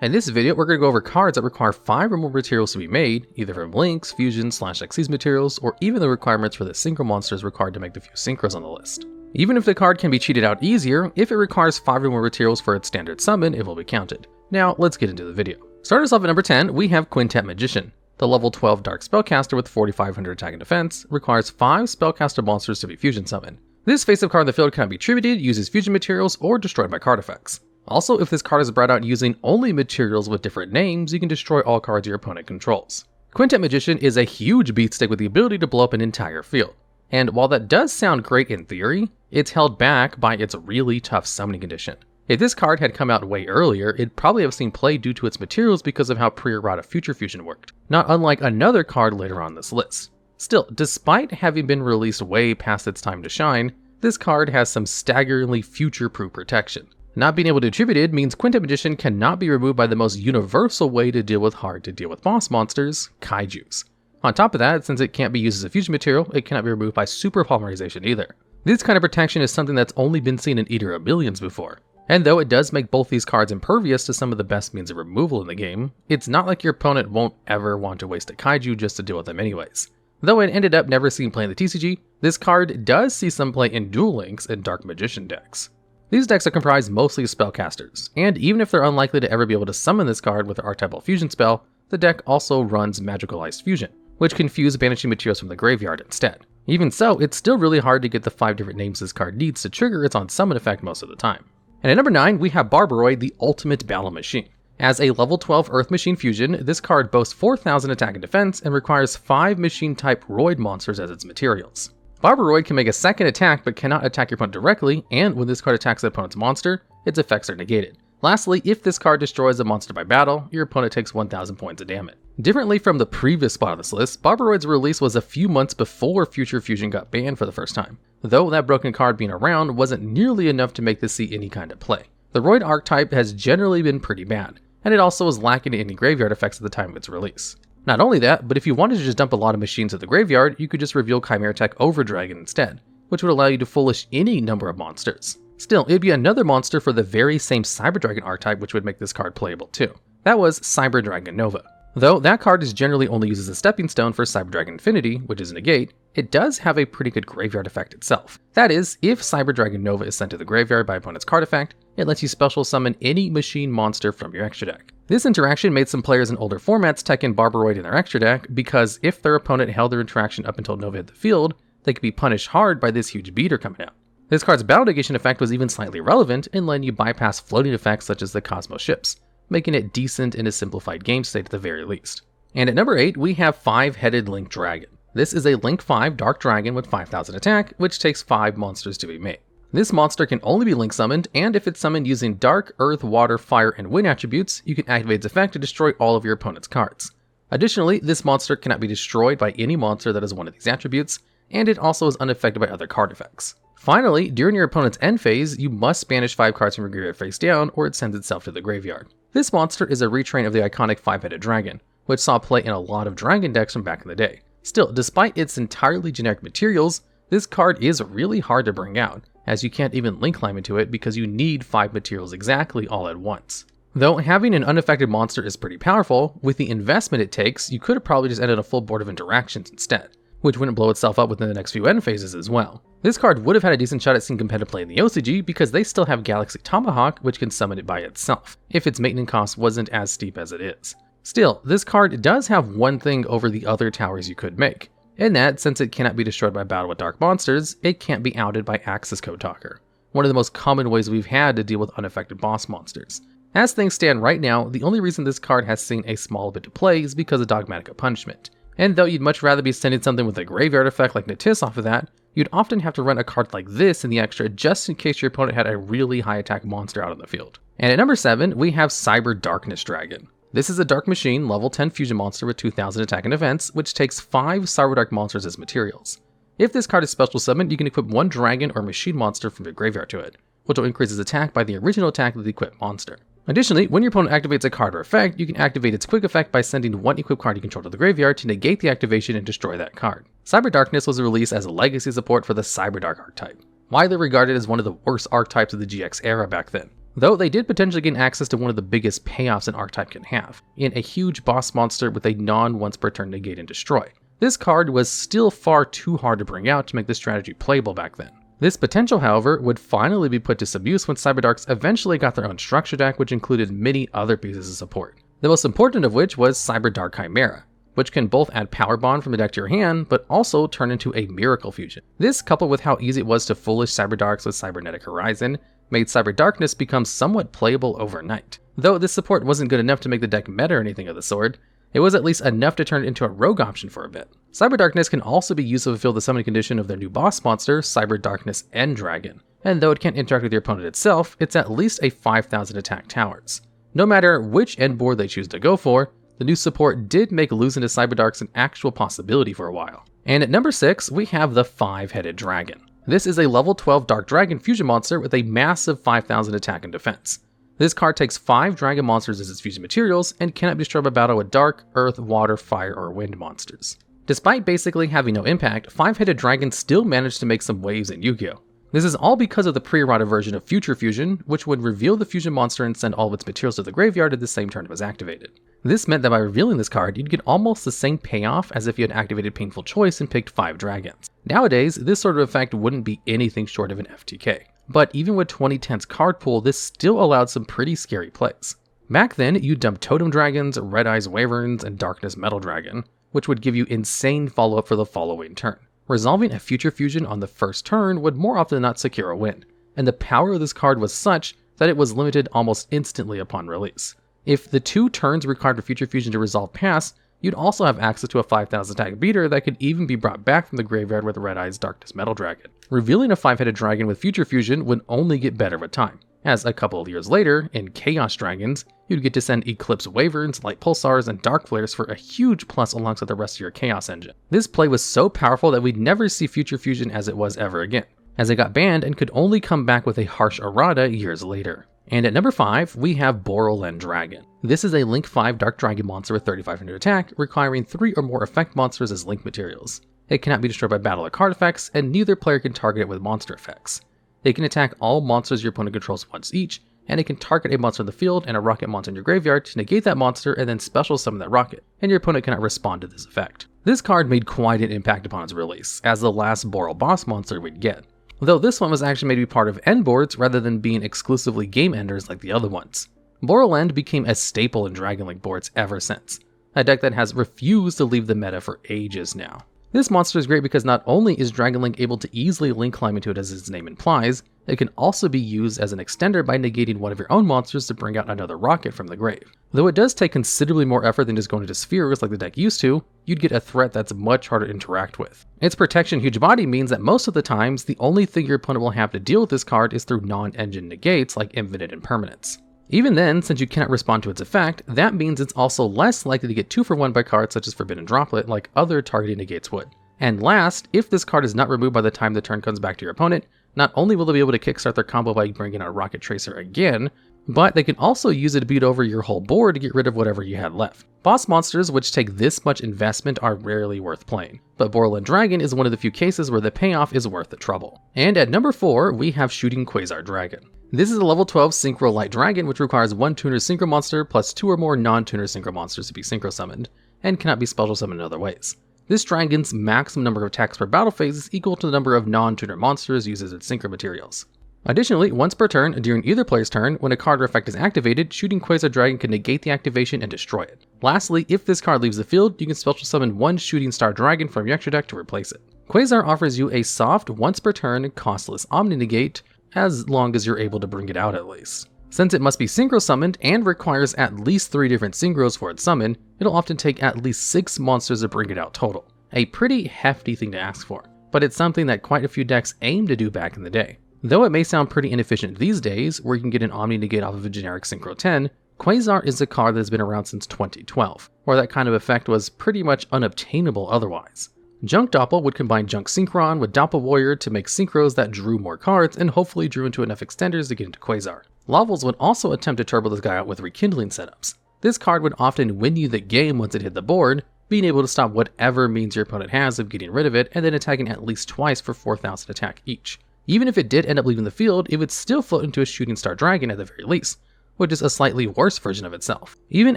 In this video, we're going to go over cards that require 5 or more materials to be made, either from links, fusion, /Xyz materials, or even the requirements for the synchro monsters required to make the few synchros on the list. Even if the card can be cheated out easier, if it requires 5 or more materials for its standard summon, it will be counted. Now, let's get into the video. Starting us off at number 10, we have Quintet Magician. The level 12 Dark Spellcaster with 4500 attack and defense requires 5 Spellcaster monsters to be fusion summoned. This face-up card in the field cannot be attributed, uses fusion materials, or destroyed by card effects. Also, if this card is brought out using only materials with different names, you can destroy all cards your opponent controls. Quintet Magician is a huge beatstick with the ability to blow up an entire field. And while that does sound great in theory, it's held back by its really tough summoning condition. If this card had come out way earlier, it'd probably have seen play due to its materials because of how pre-errata Future Fusion worked, not unlike another card later on this list. Still, despite having been released way past its time to shine, this card has some staggeringly future-proof protection. Not being able to attribute it means Quintet Magician cannot be removed by the most universal way to deal with hard-to-deal-with boss monsters, kaijus. On top of that, since it can't be used as a fusion material, it cannot be removed by super polymerization either. This kind of protection is something that's only been seen in Eater of Billions before. And though it does make both these cards impervious to some of the best means of removal in the game, it's not like your opponent won't ever want to waste a kaiju just to deal with them anyways. Though it ended up never seeing play in the TCG, this card does see some play in Duel Links and Dark Magician decks. These decks are comprised mostly of spellcasters, and even if they're unlikely to ever be able to summon this card with their archetypal fusion spell, the deck also runs Magicalized Fusion, which can fuse banishing materials from the graveyard instead. Even so, it's still really hard to get the 5 different names this card needs to trigger its on-summon effect most of the time. And at number 9, we have Barbaroid, the ultimate battle machine. As a level 12 Earth Machine fusion, this card boasts 4000 attack and defense and requires 5 machine-type Roid monsters as its materials. Barbaroid can make a second attack but cannot attack your opponent directly, and when this card attacks the opponent's monster, its effects are negated. Lastly, if this card destroys a monster by battle, your opponent takes 1000 points of damage. Differently from the previous spot on this list, Barbaroid's release was a few months before Future Fusion got banned for the first time, though that broken card being around wasn't nearly enough to make this see any kind of play. The Roid archetype has generally been pretty bad, and it also was lacking in any graveyard effects at the time of its release. Not only that, but if you wanted to just dump a lot of machines at the graveyard, you could just reveal Chimera Tech Over Dragon instead, which would allow you to foolish any number of monsters. Still, it'd be another monster for the very same Cyber Dragon archetype which would make this card playable too. That was Cyber Dragon Nova. Though that card is generally only used as a stepping stone for Cyber Dragon Infinity, which is a negate, it does have a pretty good graveyard effect itself. That is, if Cyber Dragon Nova is sent to the graveyard by opponent's card effect, it lets you special summon any machine monster from your extra deck. This interaction made some players in older formats tech in Barbaroid in their extra deck, because if their opponent held their interaction up until Nova hit the field, they could be punished hard by this huge beater coming out. This card's battle negation effect was even slightly relevant in letting you bypass floating effects such as the Cosmos ships, making it decent in a simplified game state at the very least. And at number 8, we have 5-headed Link Dragon. This is a Link 5 Dark Dragon with 5000 attack, which takes 5 monsters to be made. This monster can only be Link summoned, and if it's summoned using Dark, Earth, Water, Fire, and Wind attributes, you can activate its effect to destroy all of your opponent's cards. Additionally, this monster cannot be destroyed by any monster that has one of these attributes, and it also is unaffected by other card effects. Finally, during your opponent's end phase, you must banish 5 cards from your graveyard face down, or it sends itself to the graveyard. This monster is a retrain of the iconic 5-headed dragon, which saw play in a lot of dragon decks from back in the day. Still, despite its entirely generic materials, this card is really hard to bring out, as you can't even link climb into it because you need 5 materials exactly all at once. Though having an unaffected monster is pretty powerful, with the investment it takes, you could have probably just ended a full board of interactions instead, which wouldn't blow itself up within the next few end phases as well. This card would have had a decent shot at seeing competitive play in the OCG because they still have Galaxy Tomahawk, which can summon it by itself, if its maintenance cost wasn't as steep as it is. Still, this card does have one thing over the other towers you could make, and that, since it cannot be destroyed by battle with dark monsters, it can't be outed by Access Code Talker, one of the most common ways we've had to deal with unaffected boss monsters. As things stand right now, the only reason this card has seen a small bit of play is because of Dogmatic Punishment. And though you'd much rather be sending something with a graveyard effect like Natis off of that, you'd often have to run a card like this in the extra just in case your opponent had a really high attack monster out on the field. And at number 7, we have Cyberdarkness Dragon. This is a Dark Machine level 10 fusion monster with 2000 attack and defense, which takes 5 Cyberdark monsters as materials. If this card is special summoned, you can equip 1 dragon or machine monster from your graveyard to it, which will increase its attack by the original attack of the equipped monster. Additionally, when your opponent activates a card or effect, you can activate its quick effect by sending 1 equipped card you control to the graveyard to negate the activation and destroy that card. Cyberdarkness was released as a legacy support for the Cyberdark archetype, widely regarded as one of the worst archetypes of the GX era back then. though they did potentially gain access to one of the biggest payoffs an archetype can have, in a huge boss monster with a non-once per turn negate and destroy. This card was still far too hard to bring out to make this strategy playable back then. This potential, however, would finally be put to some use when Cyberdarks eventually got their own structure deck, which included many other pieces of support. The most important of which was Cyberdark Chimera, which can both add Power Bond from the deck to your hand, but also turn into a Miracle Fusion. This, coupled with how easy it was to foolish Cyberdarks with Cybernetic Horizon, made Cyberdarkness become somewhat playable overnight. Though this support wasn't good enough to make the deck meta or anything of the sort, it was at least enough to turn it into a rogue option for a bit. Cyberdarkness can also be used to fulfill the summoning condition of their new boss monster, Cyberdarkness Dragon, and though it can't interact with your opponent itself, it's at least a 5,000 attack towers. No matter which end board they choose to go for, the new support did make losing to Cyberdarks an actual possibility for a while. And at number 6, we have the 5-headed dragon. This is a level 12 Dark Dragon fusion monster with a massive 5,000 attack and defense. This card takes 5 dragon monsters as its fusion materials and cannot be destroyed by battle with dark, earth, water, fire, or wind monsters. Despite basically having no impact, 5-headed dragon still managed to make some waves in Yu-Gi-Oh! This is all because of the pre-errata version of Future Fusion, which would reveal the fusion monster and send all of its materials to the graveyard at the same turn it was activated. This meant that by revealing this card, you'd get almost the same payoff as if you had activated Painful Choice and picked 5 dragons. Nowadays, this sort of effect wouldn't be anything short of an FTK. But even with 2010's card pool, this still allowed some pretty scary plays. Back then, you'd dump Totem Dragons, Red Eyes Wyverns, and Darkness Metal Dragon, which would give you insane follow-up for the following turn. Resolving a Future Fusion on the first turn would more often than not secure a win, and the power of this card was such that it was limited almost instantly upon release. If the 2 turns required for Future Fusion to resolve pass, you'd also have access to a 5,000 attack beater that could even be brought back from the graveyard with Red Eyes Darkness Metal Dragon. Revealing a 5-headed dragon with Future Fusion would only get better with time, as a couple of years later, in Chaos Dragons, you'd get to send Eclipse Wyverns, Light Pulsars, and Dark Flares for a huge plus alongside the rest of your Chaos engine. This play was so powerful that we'd never see Future Fusion as it was ever again, as it got banned and could only come back with a harsh errata years later. And at number 5, we have Borrelend Dragon. This is a Link 5 Dark Dragon monster with 3,500 attack, requiring 3 or more effect monsters as Link materials. It cannot be destroyed by battle or card effects, and neither player can target it with monster effects. It can attack all monsters your opponent controls once each, and it can target a monster in the field and a rocket monster in your graveyard to negate that monster and then special summon that rocket, and your opponent cannot respond to this effect. This card made quite an impact upon its release, as the last Borrel boss monster we'd get, though this one was actually made to be part of end boards rather than being exclusively game enders like the other ones. Borrelend became a staple in Dragon Link boards ever since, a deck that has refused to leave the meta for ages now. This monster is great because not only is Dragon Link able to easily link climb into it as its name implies, it can also be used as an extender by negating one of your own monsters to bring out another rocket from the grave. Though it does take considerably more effort than just going into spheres like the deck used to, you'd get a threat that's much harder to interact with. Its protection huge body means that most of the times, the only thing your opponent will have to deal with this card is through non-engine negates like Infinite Impermanence. Even then, since you cannot respond to its effect, that means it's also less likely to get 2-for-1 by cards such as Forbidden Droplet like other targeting negates would. And last, if this card is not removed by the time the turn comes back to your opponent, not only will they be able to kickstart their combo by bringing out Rocket Tracer again, but they can also use it to beat over your whole board to get rid of whatever you had left. Boss monsters which take this much investment are rarely worth playing, but Borrelend Dragon is one of the few cases where the payoff is worth the trouble. And at number 4, we have Shooting Quasar Dragon. This is a level 12 Synchro Light Dragon which requires 1 tuner Synchro monster plus 2 or more non-tuner Synchro monsters to be Synchro summoned, and cannot be special summoned in other ways. This dragon's maximum number of attacks per battle phase is equal to the number of non-tuner monsters used as its synchro materials. Additionally, once per turn, during either player's turn, when a card or effect is activated, Shooting Quasar Dragon can negate the activation and destroy it. Lastly, if this card leaves the field, you can special summon 1 Shooting Star Dragon from your extra deck to replace it. Quasar offers you a soft, once per turn, costless Omni Negate, as long as you're able to bring it out at least. Since it must be synchro summoned and requires at least 3 different synchros for its summon, it'll often take at least 6 monsters to bring it out total. A pretty hefty thing to ask for, but it's something that quite a few decks aimed to do back in the day. Though it may sound pretty inefficient these days, where you can get an Omni Negate off of a generic Synchro 10, Quasar is a card that has been around since 2012, where that kind of effect was pretty much unobtainable otherwise. Junk Doppel would combine Junk Synchron with Doppel Warrior to make synchros that drew more cards and hopefully drew into enough extenders to get into Quasar. Lavels would also attempt to turbo this guy out with rekindling setups. This card would often win you the game once it hit the board, being able to stop whatever means your opponent has of getting rid of it and then attacking at least twice for 4,000 attack each. Even if it did end up leaving the field, it would still float into a shooting star dragon at the very least, which is a slightly worse version of itself. Even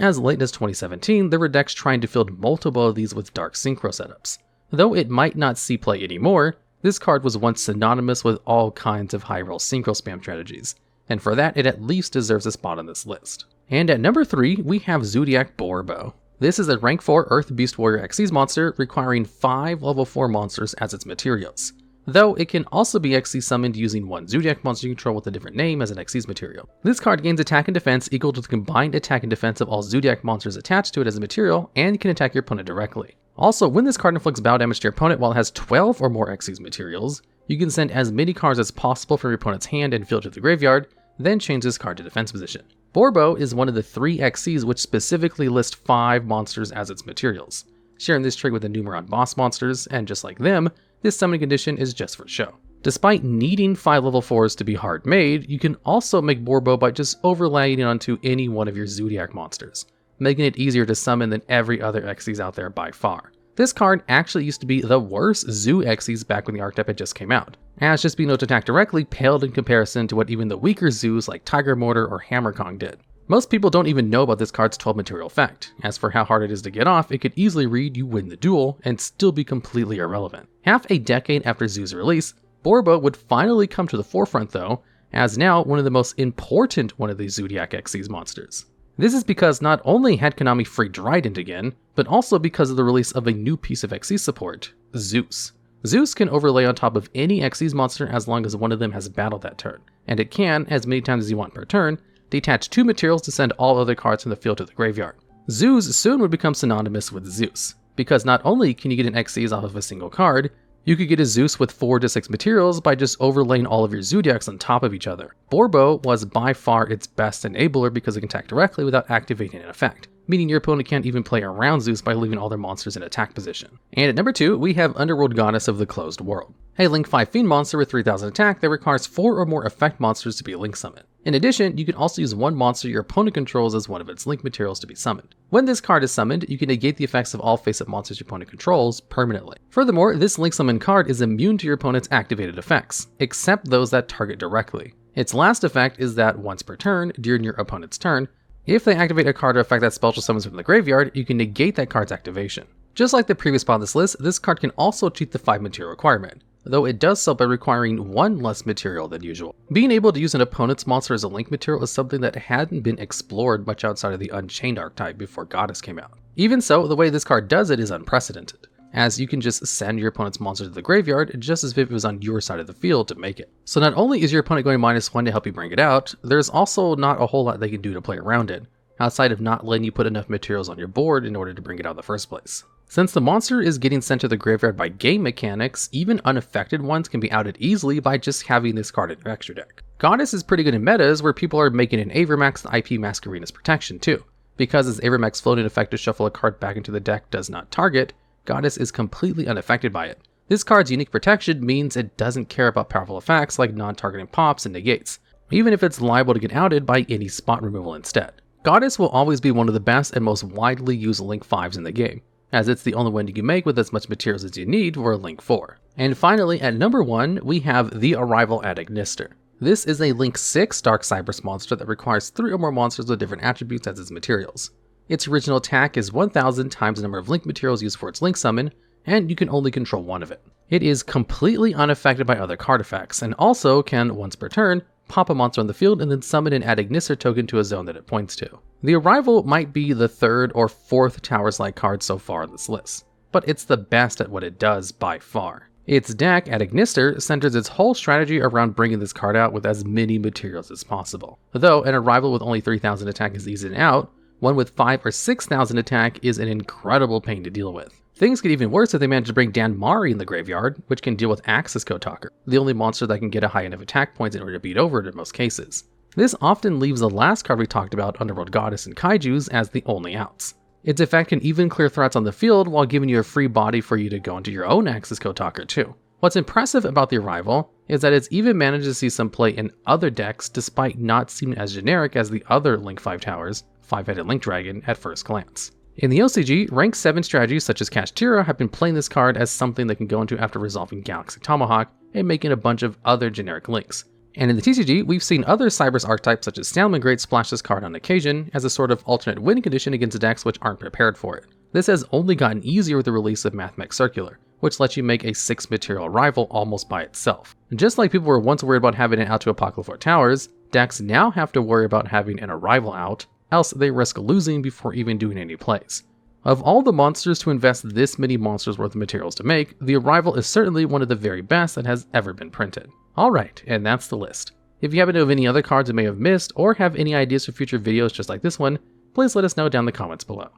as late as 2017, there were decks trying to field multiple of these with dark synchro setups. Though it might not see play anymore, this card was once synonymous with all kinds of high roll synchro spam strategies, and for that it at least deserves a spot on this list. And at number 3, we have Zoodiac Boarbow. This is a rank 4 Earth Beast Warrior Xyz monster requiring 5 level 4 monsters as its materials. Though it can also be Xyz summoned using one Zoodiac monster you control with a different name as an Xyz material. This card gains attack and defense equal to the combined attack and defense of all Zoodiac monsters attached to it as a material, and can attack your opponent directly. Also, when this card inflicts bow damage to your opponent while it has 12 or more Xyz materials, you can send as many cards as possible from your opponent's hand and field to the graveyard, then change this card to defense position. Boarbow is one of the 3 Xyz which specifically list 5 monsters as its materials, sharing this trait with the Numeron boss monsters, and just like them, this summoning condition is just for show. Despite needing 5 level 4s to be hard made, you can also make Boarbow by just overlaying it onto any one of your Zoodiac monsters, making it easier to summon than every other Xyz out there by far. This card actually used to be the worst Zoo Xyz back when the archetype had just came out, as just being able to attack directly paled in comparison to what even the weaker Zoos like Tiger Mortar or Hammer Kong did. Most people don't even know about this card's 12 material effect. As for how hard it is to get off, it could easily read you win the duel and still be completely irrelevant. Half a decade after Zoo's release, Boarbow would finally come to the forefront though, as now one of the most important one of these Zoodiac Xyz monsters. This is because not only had Konami freed Trident again, but also because of the release of a new piece of Xyz support, Zeus. Zeus can overlay on top of any Xyz monster as long as one of them has battled that turn, and it can, as many times as you want per turn, detach 2 materials to send all other cards from the field to the graveyard. Zeus soon would become synonymous with Zeus, because not only can you get an Xyz off of a single card, you could get a Zeus with 4 to 6 materials by just overlaying all of your Zoodiacs on top of each other. Boarbow was by far its best enabler because it can attack directly without activating an effect, meaning your opponent can't even play around Zeus by leaving all their monsters in attack position. And at number 2, we have Underworld Goddess of the Closed World, a Link 5 Fiend monster with 3000 attack that requires 4 or more effect monsters to be Link summoned. In addition, you can also use one monster your opponent controls as one of its Link materials to be summoned. When this card is summoned, you can negate the effects of all face-up monsters your opponent controls permanently. Furthermore, this Link summon card is immune to your opponent's activated effects, except those that target directly. Its last effect is that once per turn, during your opponent's turn, if they activate a card or effect that special summons from the graveyard, you can negate that card's activation. Just like the previous spot on this list, this card can also cheat the 5 material requirement, though it does so by requiring 1 less material than usual. Being able to use an opponent's monster as a Link material is something that hadn't been explored much outside of the Unchained archetype before Goddess came out. Even so, the way this card does it is unprecedented, as you can just send your opponent's monster to the graveyard just as if it was on your side of the field to make it. So not only is your opponent going -1 to help you bring it out, there's also not a whole lot they can do to play around it, outside of not letting you put enough materials on your board in order to bring it out in the first place. Since the monster is getting sent to the graveyard by game mechanics, even unaffected ones can be outed easily by just having this card in your extra deck. Goddess is pretty good in metas where people are making an Avermax the IP Masquerena's protection too, because as Avermax floating effect to shuffle a card back into the deck does not target, Goddess is completely unaffected by it. This card's unique protection means it doesn't care about powerful effects like non-targeting pops and negates, even if it's liable to get outed by any spot removal instead. Goddess will always be one of the best and most widely used Link 5s in the game, as it's the only one you can make with as much materials as you need for a Link 4. And finally, at number 1, we have the Arrival Cyberse. This is a Link 6 Dark Cyberse monster that requires 3 or more monsters with different attributes as its materials. Its original attack is 1000 times the number of Link materials used for its Link summon, and you can only control one of it. It is completely unaffected by other card effects, and also can, once per turn, pop a monster on the field and then summon an Ignister token to a zone that it points to. The Arrival might be the 3rd or 4th Towers-like card so far on this list, but it's the best at what it does by far. Its deck, Ignister, centers its whole strategy around bringing this card out with as many materials as possible. Though an Arrival with only 3000 attack is easy out, one with 5 or 6000 attack is an incredible pain to deal with. Things get even worse if they manage to bring Dan Mari in the graveyard, which can deal with Axis Code Talker, the only monster that can get a high end of attack points in order to beat over it in most cases. This often leaves the last card we talked about, Underworld Goddess and Kaijus, as the only outs. Its effect can even clear threats on the field while giving you a free body for you to go into your own Axis Code Talker too. What's impressive about the Arrival is that it's even managed to see some play in other decks despite not seeming as generic as the other Link 5 Towers, 5-headed Link Dragon, at first glance. In the OCG, rank 7 strategies such as Kashtira have been playing this card as something they can go into after resolving Galaxy Tomahawk, and making a bunch of other generic links. And in the TCG, we've seen other Cyberse archetypes such as Stalemate splash this card on occasion as a sort of alternate win condition against decks which aren't prepared for it. This has only gotten easier with the release of Mathmech Circular, which lets you make a 6 material Arrival almost by itself. Just like people were once worried about having it out to Apocalypse Towers, decks now have to worry about having an Arrival out, else they risk losing before even doing any plays. Of all the monsters to invest this many monsters worth of materials to make, the Arrival is certainly one of the very best that has ever been printed. Alright, and that's the list. If you happen to know of any other cards you may have missed, or have any ideas for future videos just like this one, please let us know down in the comments below.